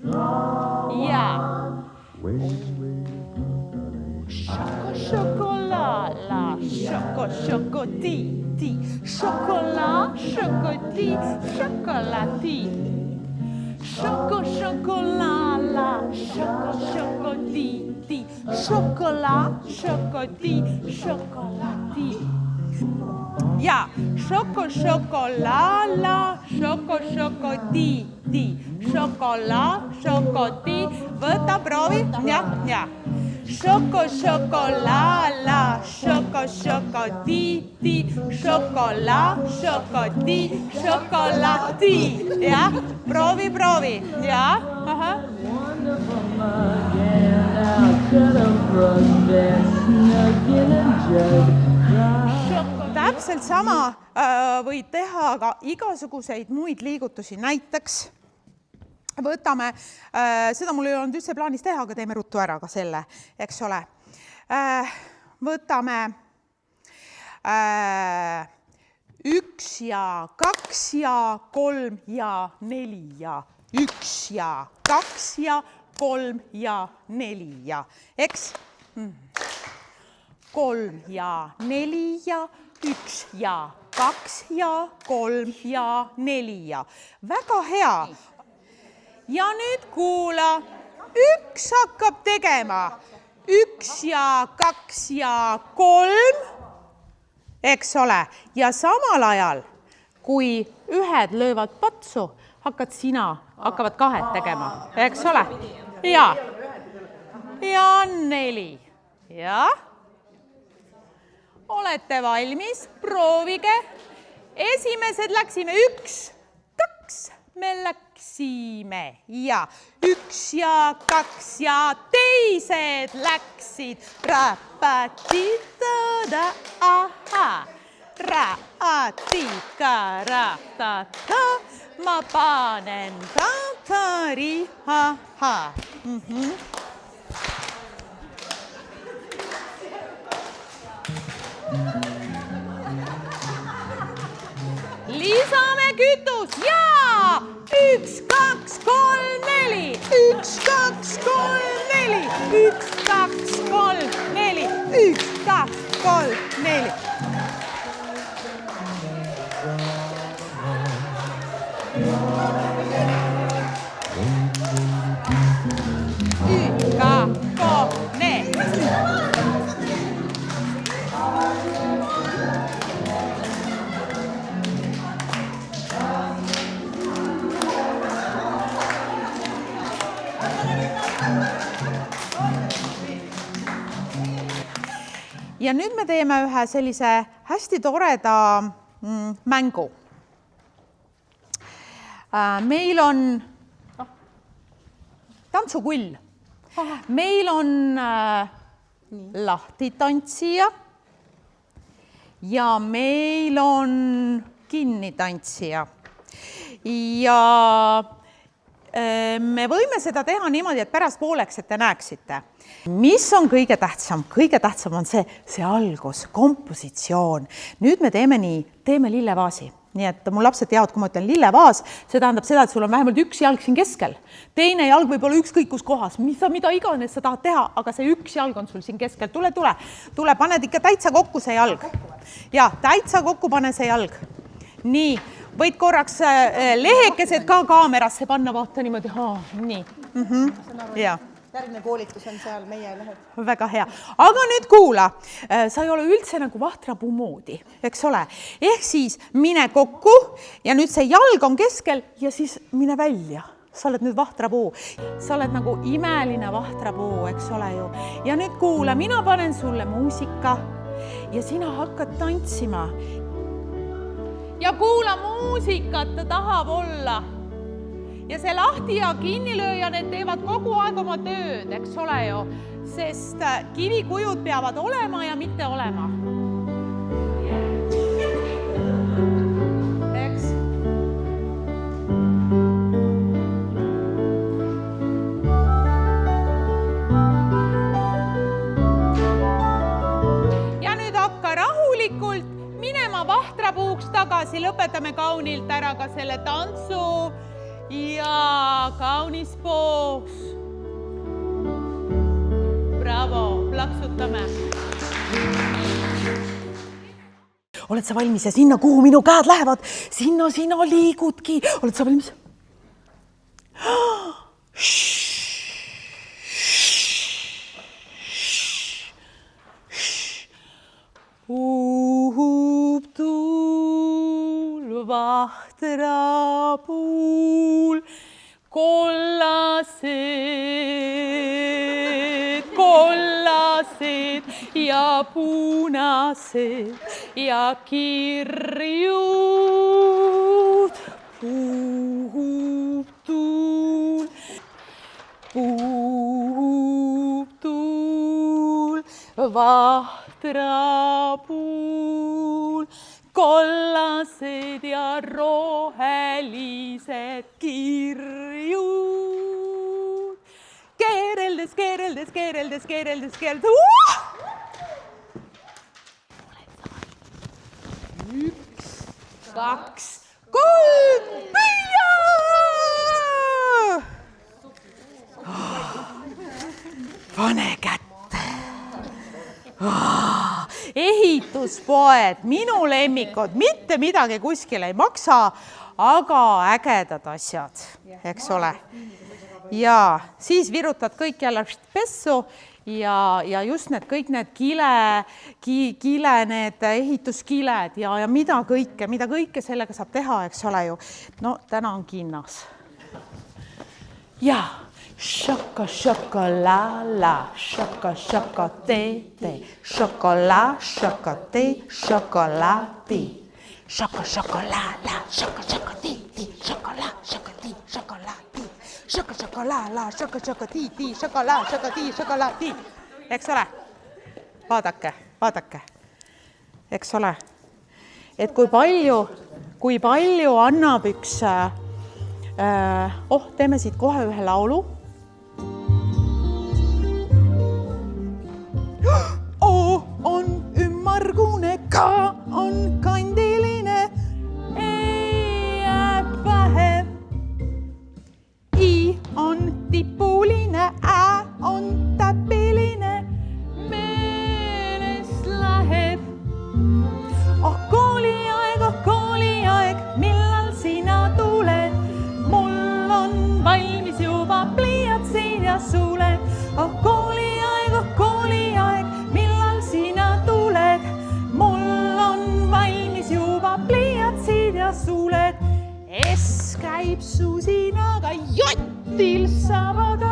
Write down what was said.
Ja. Chocolat, la, chocoti, chocolat, chocoti, chocolati. Chocolat, la, chocoti, chocolat, chocoti, chocolati. Ja, chocolat, la, chocoti, chocolat, chocoti. Võta, proovi. Ja. Chocolat, la, chocoti, chocolat, chocoti, chocolati. Ja, proovi. Ja, ahah. Täpselt sama võid teha ka igasuguseid muid liigutusi. Näiteks võtame, seda mul ei olnud üldse plaanis teha, aga teeme ruttu ära ka selle, eks ole. Võtame 1 ja 2 ja 3 ja 4 ja 1 ja 2 ja 3 ja 4 ja, eks? 3 ja 4 ja 1 ja 2 ja 3 ja 4 ja. Väga hea. Ja nüüd kuula, 1 hakkab tegema 1 ja 2 ja 3, eks ole, ja samal ajal, kui ühed löövad patsu, hakkavad 2 tegema, eks ole? Ja 4. Ja? Olete valmis? Proovige. Esimesed läksime 1, 2, me läksime ja 1 ja 2 ja teised läksid räpatitõda, aha, räatikarata, ma panen tatari, aha. Lisame kütus ja 1, 2, 3, 4, 1, 2, 3, 4, 1, 2, 3, 4, 1, 2, 3, 4. Ja nüüd me teeme ühe sellise hästi toreda mängu. Meil on tantsukull. Meil on lahtitantsija ja meil on kinnitantsija. Ja me võime seda teha niimoodi, et pärast pooleks, et te näeksite. Mis on kõige tähtsam? Kõige tähtsam on see algus, kompositsioon. Nüüd me teeme nii, teeme lillevaasi. Nii et mul lapsed teavad, kui ma ütlen lillevaas, see tähendab seda, et sul on vähemalt 1 jalg siin keskel. Teine jalg võib olla ükskõik kus kohas, mida iganes sa tahad teha, aga see 1 jalg on sul siin keskel. Tule, paned ikka täitsa kokku see jalg. Ja, täitsa kokku pane see jalg. Nii, võid korraks lehekesed ka kaamerasse panna, vaata niimoodi. Nii. Ja. Järgmine koolitus on seal meie lehed. Väga hea. Aga nüüd kuula, sa ei ole üldse nagu vahtrapuu moodi, eks ole. Ehk siis mine kokku ja nüüd see jalg on keskel ja siis mine välja. Sa oled nüüd vahtrapuu. Sa oled nagu imeline vahtrapuu, eks ole ju. Ja nüüd kuula, mina panen sulle muusika ja sina hakkad tantsima. Ja kuula muusikat, ta tahab olla. Ja see lahti ja kinnilööja, need teevad kogu aeg oma tööd, eks ole ju, sest kivikujud peavad olema ja mitte olema. Eks? Ja nüüd hakka rahulikult minema vahtrapuuks tagasi, lõpetame kaunilt ära ka selle tantsu. ja kaunis poos. Bravo, plaksutame. Oled sa valmis ja sinna, kuhu minu käed lähevad, sinna sina liigudki. Oled sa valmis? Uhub tuul, vahtra puul, kollased ja punased ja kirjud. Puhub tuul, vahtra puul, kollased ja rohelised kirjud. Keereldes. 1, 2, 3, püüa! Pane kätte. Ehituspoed, minu lemmikud, mitte midagi kuskil ei maksa, aga ägedad asjad, eks ole. Ja siis virutad kõik jälle pessu ja just kõik need kile, need ehituskiled ja mida kõike sellega saab teha, eks ole ju. No täna on kinnas. Ja šokolala, šokotete, šokolašokotee, šokolapi. Šokolala, šokotiti, šokolašokoti, šokolapi. Šokolala, šokotiti, šokolašokoti. Eks ole? Vaadake. Eks ole? Et kui palju annab üks... teeme siit kohe ühe laulu. O on ümmargune, K on kandiline, E jääb vähe. I on tipuline, Ä on täpiline, meelest läheb. Oh kooliaeg, millal sina tuled? Mul on valmis juba pliiatsid ja suled. Oh kooliaeg, millal sina tuled? Mul on valmis juba pliiatsid ja suled. S käib susinaga, jotil saavad